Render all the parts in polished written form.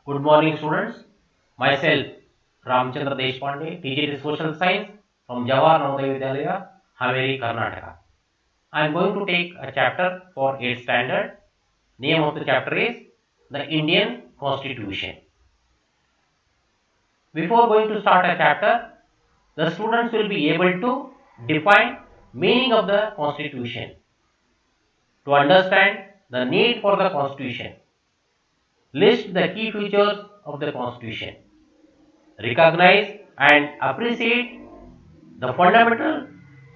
Good morning, students. Myself, Ramchandra Deshpande, teacher Social Science from Jawahar Navodaya Vidyalaya, Haveri, Karnataka. I am going to take a chapter for 8th standard. Name of the chapter is the Indian Constitution. Before going to start a chapter, the students will be able to define meaning of the Constitution, to understand the need for the Constitution, list the key features of the Constitution, recognize and appreciate the fundamental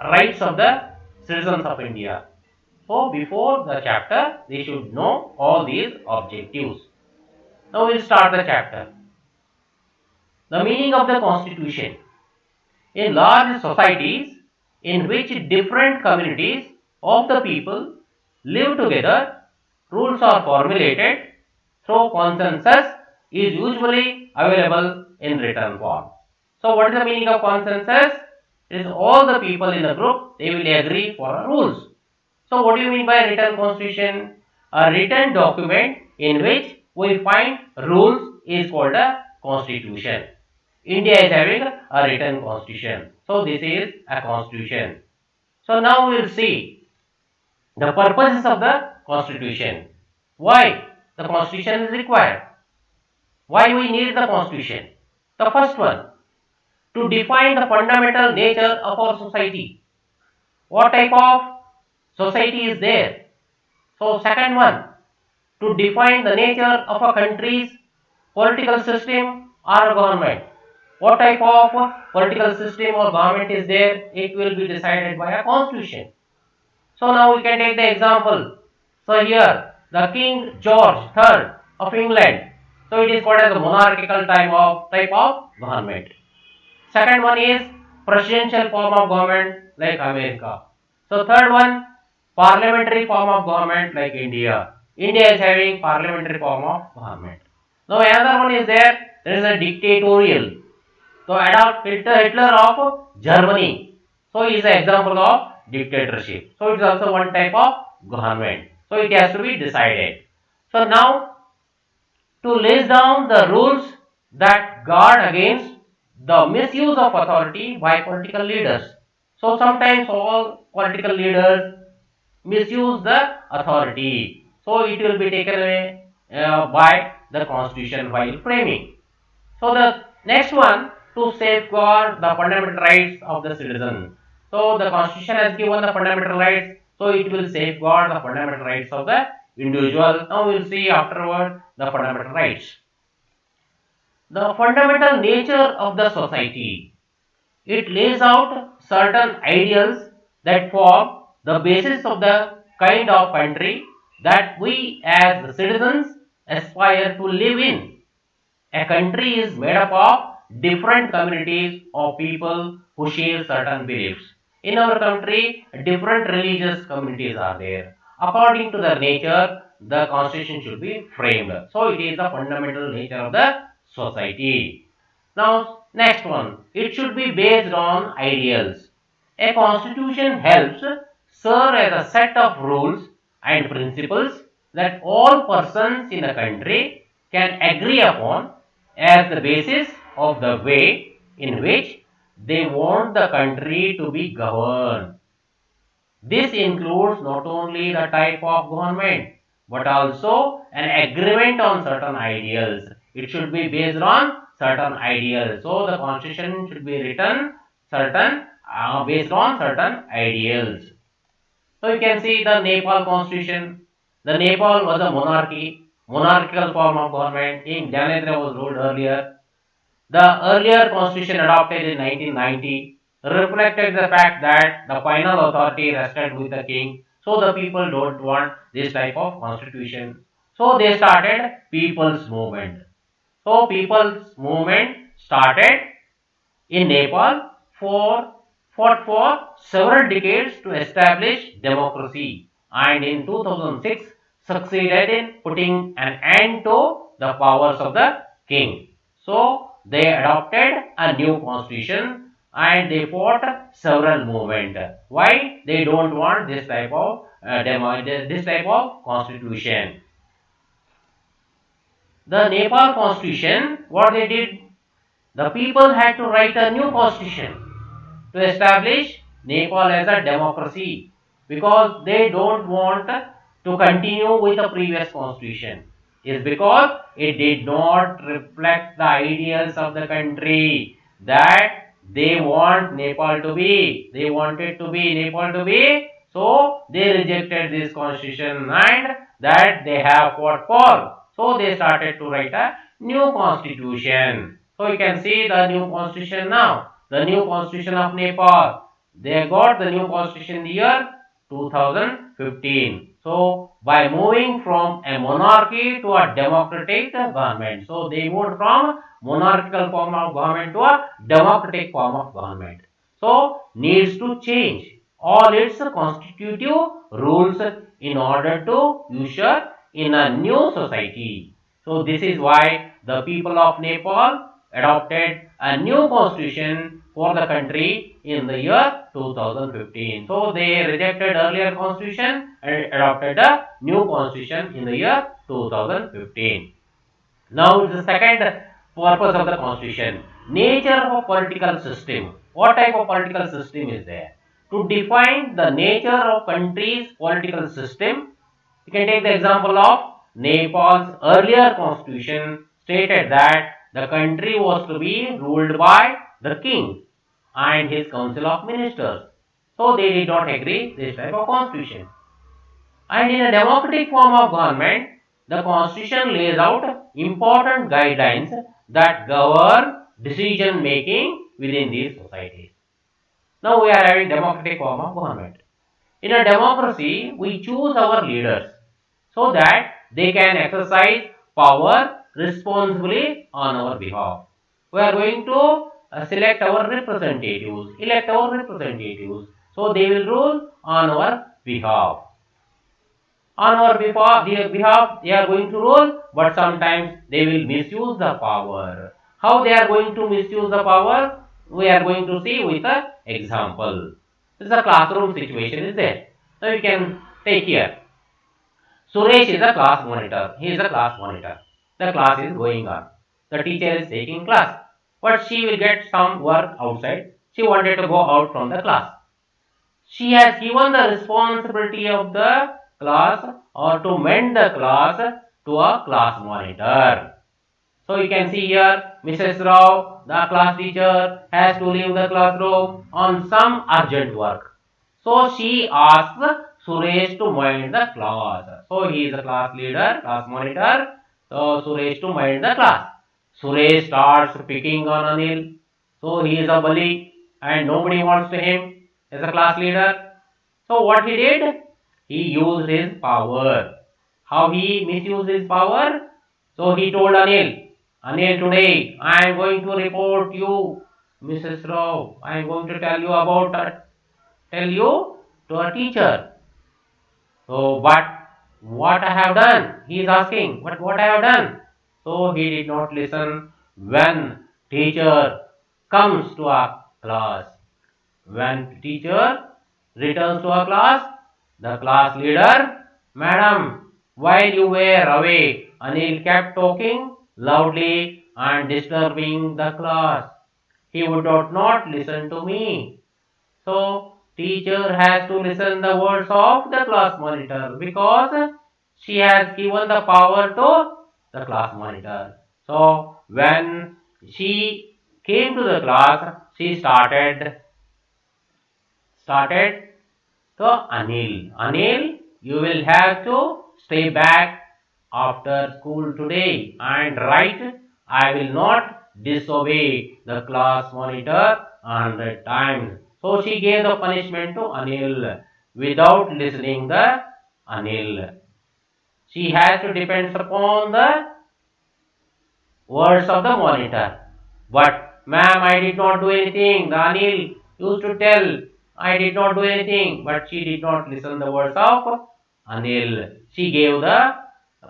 rights of the citizens of India. So, before the chapter, they should know all these objectives. Now, we will start the chapter. The meaning of the Constitution. In large societies in which different communities of the people live together, rules are formulated through consensus is usually available in written form. So, what is the meaning of consensus? It is all the people in the group, they will agree for rules. So, what do you mean by written constitution? A written document in which we find rules is called a constitution. India is having a written constitution. So, this is a constitution. So, now we will see the purposes of the constitution. Why the constitution is required? Why we need the constitution? The first one, to define the fundamental nature of our society. What type of society is there? So, second one, to define the nature of a country's political system or government. What type of political system or government is there? It will be decided by a constitution. So, now we can take the example. So, here the King George III of England. So, it is called as a monarchical type of government. Second one is presidential form of government like America. So third one, parliamentary form of government like India. India is having parliamentary form of government. Now another one is there. There is a dictatorial. So Adolf Hitler of Germany. So he is an example of dictatorship. So it is also one type of government. So it has to be decided. So now to lay down the rules that guard against the misuse of authority by political leaders. So sometimes all political leaders misuse the authority. So it will be taken away by the constitution while framing. So the next one, to safeguard the fundamental rights of the citizen. So the constitution has given the fundamental rights, so it will safeguard the fundamental rights of the individual. Now we will see afterward the fundamental rights. The fundamental nature of the society. It lays out certain ideals that form the basis of the kind of country that we as the citizens aspire to live in. A country is made up of different communities of people who share certain beliefs. In our country, different religious communities are there. According to their nature, the constitution should be framed. So, it is the fundamental nature of the society. Now, next one, it should be based on ideals. A constitution helps serve as a set of rules and principles that all persons in a country can agree upon as the basis of the way in which they want the country to be governed. This includes not only the type of government but also an agreement on certain ideals. It should be based on certain ideals. So the constitution should be written certain based on certain ideals. So you can see the Nepal constitution. The Nepal was a monarchical form of government. King Janendra was ruled earlier. The earlier constitution adopted in 1990 reflected the fact that the final authority rested with the king. So the people don't want this type of constitution. So they started people's movement. So people's movement started in Nepal fought for several decades to establish democracy, and in 2006 succeeded in putting an end to the powers of the king. So they adopted a new constitution and they fought several movements. Why they don't want this type of this type of constitution? the Nepal constitution, what they did, the people had to write a new constitution to establish Nepal as a democracy because they don't want to continue with the previous constitution. Is because it did not reflect the ideals of the country that they want Nepal to be. They wanted to be Nepal to be, so they rejected this constitution and that they have fought for. So they started to write a new constitution. So you can see the new constitution now. The new constitution of Nepal. They got the new constitution in the year 2015. So by moving from a monarchy to a democratic government. So they moved from monarchical form of government to a democratic form of government. So needs to change all its constitutive rules in order to usher in a new society. So this is why the people of Nepal adopted a new constitution for the country in the year 2015. So they rejected earlier constitution and adopted a new constitution in the year 2015. Now the second purpose of the constitution, nature of a political system. What type of political system is there? To define the nature of country's political system, you can take the example of Nepal's earlier constitution stated that the country was to be ruled by the king and his council of ministers. So they did not agree this type of constitution. And in a democratic form of government, the constitution lays out important guidelines that govern decision making within these societies. Now we are having democratic form of government. In a democracy, we choose our leaders so that they can exercise power responsibly on our behalf. We are going to select our representatives, elect our representatives, so they will rule on our behalf. On our behalf, they are going to rule, but sometimes they will misuse the power. How they are going to misuse the power? We are going to see with an example. This is a classroom situation, is there? Now you can take here. Suresh is a class monitor. He is a class monitor. The class is going on. The teacher is taking class. But she will get some work outside. She wanted to go out from the class. She has given the responsibility of the class or to mend the class to a class monitor. So you can see here Mrs. Rao, the class teacher, has to leave the classroom on some urgent work. So she asks Suresh to mind the class. So he is a class leader, class monitor. So Suresh to mind the class. Suresh starts picking on Anil. So he is a bully and nobody wants to him as a class leader. So what he did? He used his power. How he misused his power? So he told Anil, Anil, today I am going to report you, Mrs. Rao. I am going to tell you to a teacher. So, but what I have done? He is asking, but what I have done? So he did not listen when teacher comes to a class. When teacher returns to a class, the class leader, Madam, while you were away, Anil kept talking loudly and disturbing the class. He would not listen to me. So teacher has to listen the words of the class monitor because she has given the power to the class monitor. So when she came to the class, she started to Anil. Anil, you will have to stay back after school today and write. I will not disobey the class monitor 100 times. So she gave the punishment to Anil without listening the Anil. She has to depend upon the words of the monitor. But ma'am, I did not do anything. The Anil used to tell I did not do anything, but she did not listen the words of Anil. She gave the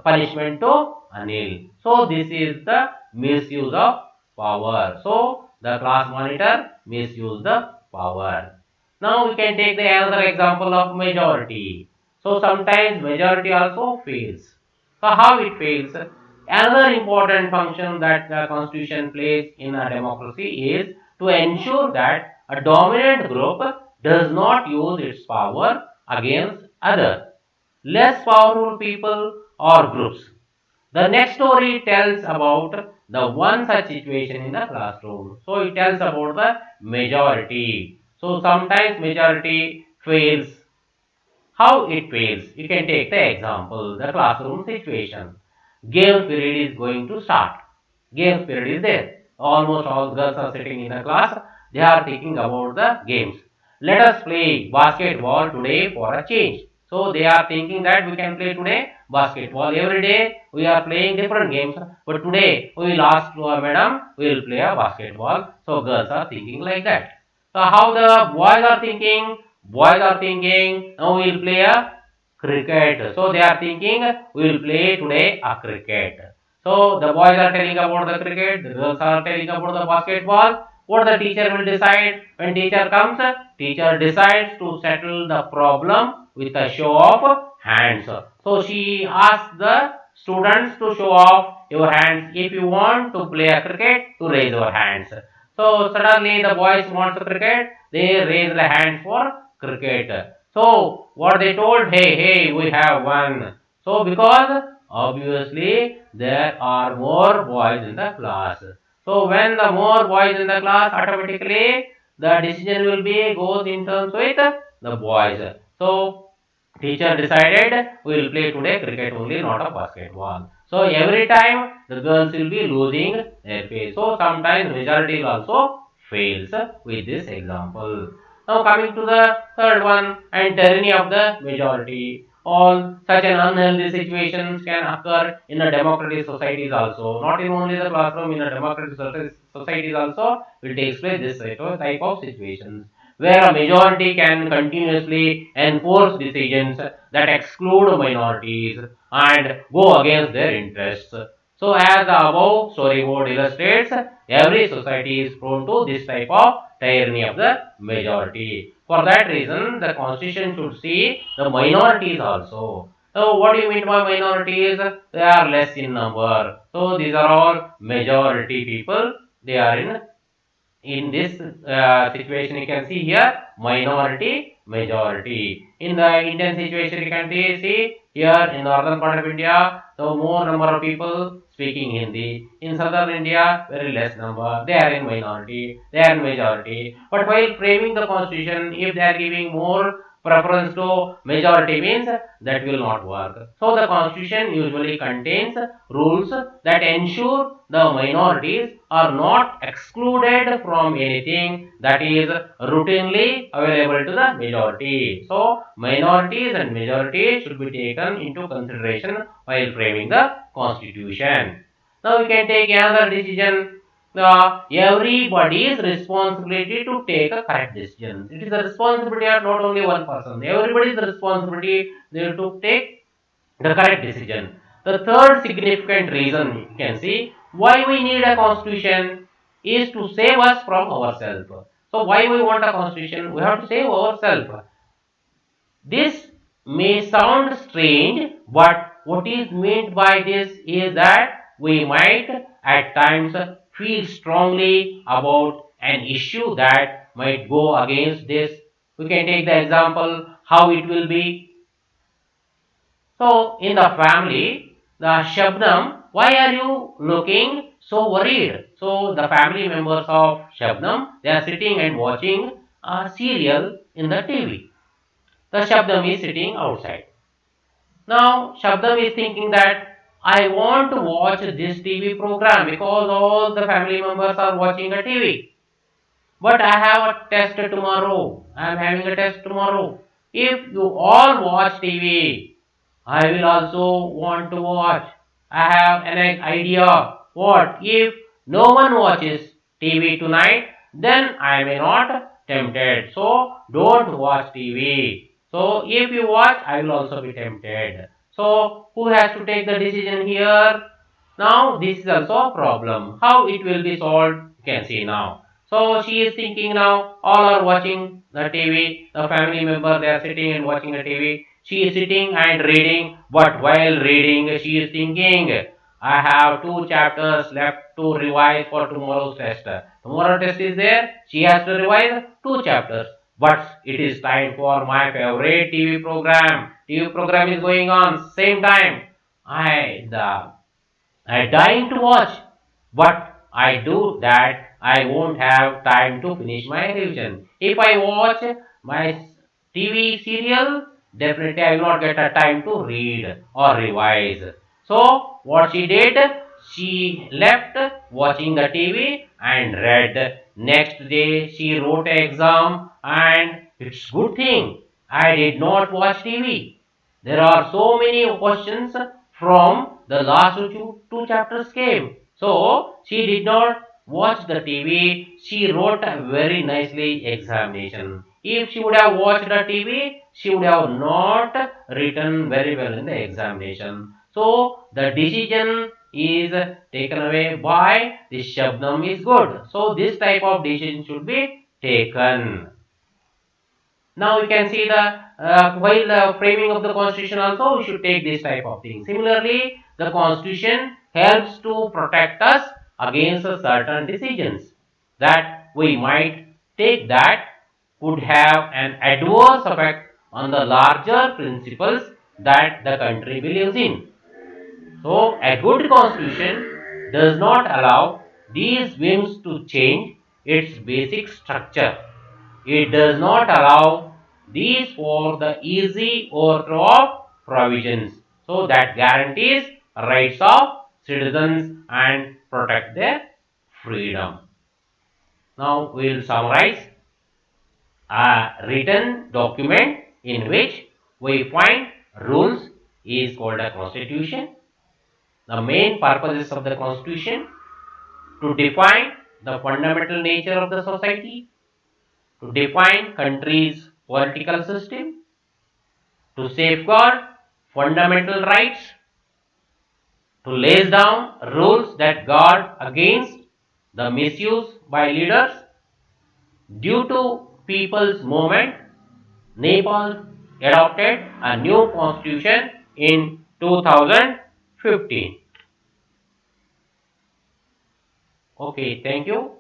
punishment to Anil. So this is the misuse of power. So the class monitor misused the power. Now we can take the another example of majority. So sometimes majority also fails. So how it fails? Another important function that the constitution plays in a democracy is to ensure that a dominant group does not use its power against other less powerful people or groups. The next story tells about the one such situation in the classroom. So it tells about the majority. So sometimes majority fails. How it fails? You can take the example, the classroom situation. Games period is going to start. Games period is there. Almost all girls are sitting in the class. They are thinking about the games. Let us play basketball today for a change. So they are thinking that we can play today basketball. Every day we are playing different games. But today we will ask to our madam, we will play a basketball. So girls are thinking like that. So how the boys are thinking? Boys are thinking, now we will play a cricket. So they are thinking, we will play today a cricket. So the boys are telling about the cricket, the girls are telling about the basketball. What the teacher will decide? When teacher comes, teacher decides to settle the problem with a show of hands. So she asks the students to show off your hands. If you want to play a cricket, to raise your hands. So suddenly the boys want cricket, they raise the hand for cricket. So what they told, hey, we have won. So because obviously there are more boys in the class. So when the more boys in the class, automatically the decision will be goes in terms with the boys. So teacher decided we will play today cricket only, not a basketball. So every time the girls will be losing their face. So sometimes majority also fails with this example. Now coming to the third one, and tyranny of the majority. All such an unhealthy situations can occur in a democratic societies also. Not in only the classroom, in a democratic societies also will take place this type of situations where a majority can continuously enforce decisions that exclude minorities and go against their interests. So, as the above storyboard illustrates, every society is prone to this type of tyranny of the majority. For that reason, the constitution should see the minorities also. So, what do you mean by minorities? They are less in number. So, these are all majority people. They are in this situation you can see here minority majority. In the Indian situation you can see here in northern part of India the more number of people speaking Hindi. In southern India very less number, they are in minority, they are in majority. But while framing the constitution, if they are giving more preference to majority means that will not work. So the constitution usually contains rules that ensure the minorities are not excluded from anything that is routinely available to the majority. So minorities and majorities should be taken into consideration while framing the constitution. Now we can take another decision. Everybody's responsibility to take a correct decision. It is the responsibility of not only one person. Everybody's responsibility there to take the correct decision. The third significant reason you can see why we need a constitution is to save us from ourselves. So why we want a constitution? We have to save ourselves. This may sound strange, but what is meant by this is that we might at times feel strongly about an issue that might go against this. We can take the example how it will be. So, in the family, the Shabnam, why are you looking so worried? So, the family members of Shabnam, they are sitting and watching a serial in the TV. The Shabdam is sitting outside. Now Shabdam is thinking that I want to watch this TV program because all the family members are watching a TV. But I have a test tomorrow. I am having a test tomorrow. If you all watch TV, I will also want to watch. I have an idea. What if no one watches TV tonight? Then I may not tempted. So don't watch TV. So if you watch, I will also be tempted. So who has to take the decision here? Now this is also a problem. How it will be solved? You can see now. So she is thinking now, all are watching the TV, the family member they are sitting and watching the TV. She is sitting and reading, but while reading, she is thinking, I have 2 chapters left to revise for tomorrow's test. Tomorrow test is there. She has to revise 2 chapters. But it is time for my favorite TV program. TV program is going on same time. I dying to watch, but I do that. I won't have time to finish my revision. If I watch my TV serial, definitely I will not get a time to read or revise. So what she did, she left watching the TV and read. Next day she wrote an exam, and it's good thing I did not watch TV. There are so many questions from the last two chapters came. So she did not watch the TV. She wrote a very nicely examination. If she would have watched the TV, she would have not written very well in the examination. So the decision is taken away by the Shabnam is good. So this type of decision should be taken. Now you can see the while the framing of the constitution also we should take this type of thing. Similarly, the constitution helps to protect us against certain decisions that we might take that could have an adverse effect on the larger principles that the country believes in. So a good constitution does not allow these whims to change its basic structure. It does not allow these for the easy overthrow of provisions. So that guarantees rights of citizens and protect their freedom. Now we will summarize a written document in which we find rules is called a constitution. The main purposes of the constitution to define the fundamental nature of the society, to define country's political system, to safeguard fundamental rights, to lay down rules that guard against the misuse by leaders. Due to people's movement, Nepal adopted a new constitution in 2015. Okay, thank you.